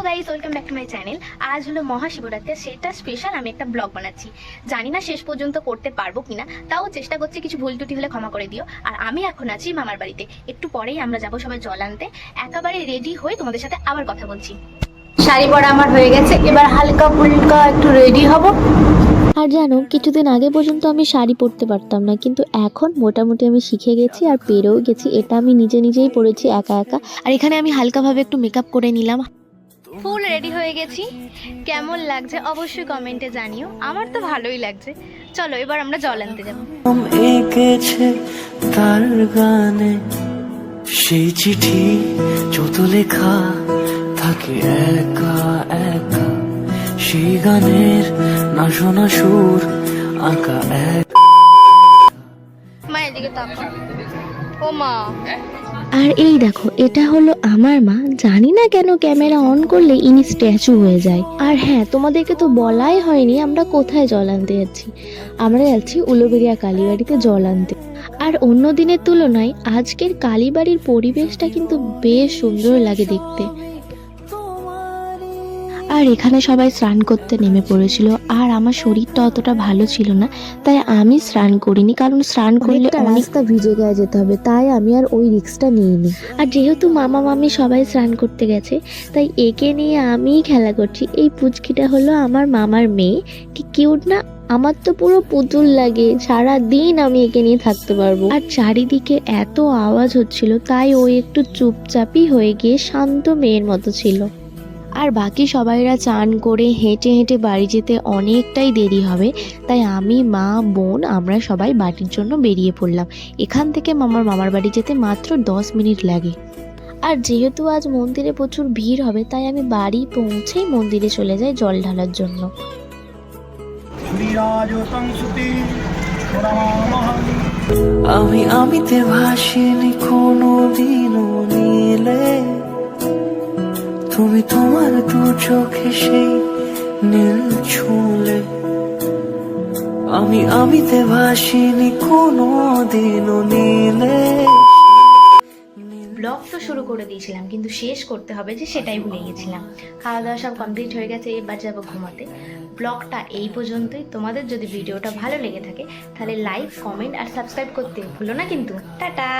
Guys, welcome back to my channel. আজ হলো মহাশিবরাত্রি, সেটা স্পেশাল আমি একটা ব্লগ বানাচ্ছি। জানি না শেষ পর্যন্ত করতে পারবো কিনা, তাও চেষ্টা করছি। কিছু ভুল ত্রুটি হলে ক্ষমা করে দিও। আর আমি এখন আছি মামার বাড়িতে, একটু পরেই আমরা যাবো সবাই জল আনতে। একেবারে রেডি হয়ে তোমাদের সাথে আবার কথা বলছি। শাড়ি পরা আমার হয়ে গেছে, এবার হালকা ফুলকা একটু রেডি হব। আর জানো, কিছুদিন আগে পর্যন্ত আমি শাড়ি পরতে পারতাম না, কিন্তু এখন মোটামুটি আমি শিখে গেছি আর পেরেও গেছি। এটা আমি নিজে নিজেই পরেছি একা একা। আর এখানে আমি হালকাভাবে একটু মেকআপ করে নিলাম। ফুল রেডি হয়ে গেছি। কেমন লাগছে অবশ্যই কমেন্টে জানিও। আমার তো ভালোই লাগছে। চলো এবার আমরা জল আনতে যাবো। এঁকেছে তার গানে সেই চিঠি যত লেখা থাকে একা একা, সেই গানের না শোনা সুর আঁকা এক। মায়ের দিকে তাকাও। ও মা, আর এই দেখো, এটা হলো আমার মা। জানি না কেন ক্যামেরা অন করলে ইনি স্ট্যাচু হয়ে যায়। আর হ্যাঁ, তোমাদেরকে তো বলাই হয়নি আমরা কোথায় জল আনতে যাচ্ছি। আমরা যাচ্ছি উলুবেড়িয়া কালীবাড়িতে জল আনতে। আর অন্য দিনের তুলনায় আজকের কালীবাড়ির পরিবেশটা কিন্তু বেশ সুন্দর লাগে দেখতে। আর এখানে সবাই স্নান করতে নেমে পড়েছিল, আর আমার শরীরটা অতটা ভালো ছিল না, তাই আমি স্নান করিনি। কারণ স্নান করলে অনেকটা ভিজে গায়ে যেতে হবে, তাই আমি আর ওই রিস্কটা নিইনি। আর যেহেতু মামা মামি সবাই স্নান করতে গেছে, তাই একে নিয়ে আমিই খেলা করছি। এই পুচকিটা হলো আমার মামার মেয়ে। কি কিউট না! আমার তো পুরো পুতুল লাগে, সারা দিন আমি একে নিয়ে থাকতে পারবো। আর চারিদিকে এত আওয়াজ হচ্ছিল, তাই ও একটু চুপচাপই হয়ে গিয়ে শান্ত মেয়ের মতো ছিল। আর বাকি সবাইরা চান করে হেঁটে হেঁটে বাড়ি যেতে অনেকটাই দেরি হবে, তাই আমি, মা, বোন আমরা সবাই বাড়ির জন্য বেরিয়ে পড়লাম। এখান থেকে মামার বাড়ি যেতে মাত্র 10 মিনিট লাগে। আর যেহেতু আজ মন্দিরে প্রচুর ভিড় হবে, তাই আমি বাড়ি পৌঁছেই মন্দিরে চলে যাই জল ঢালার জন্য। আমিতে ভাসিনি কোনো দিনও নীলে, তুমি তোমার দু চোখে সেই নীল ছুঁলে। আমিতে ভাসিনি কোনো দিনও নীলে। ব্লগ তো শুরু করে দিয়েছিলাম, কিন্তু শেষ করতে হবে যে সেটাই ভুলে গেছিলাম। খাওয়া দাওয়া সব কমপ্লিট হয়ে গেছে, এবার যাবো ঘুমাতে। ব্লগটা এই পর্যন্তই। তোমাদের যদি ভিডিওটা ভালো লেগে থাকে তাহলে লাইক, কমেন্ট আর সাবস্ক্রাইব করতে ভুলো না কিন্তু। টাটা।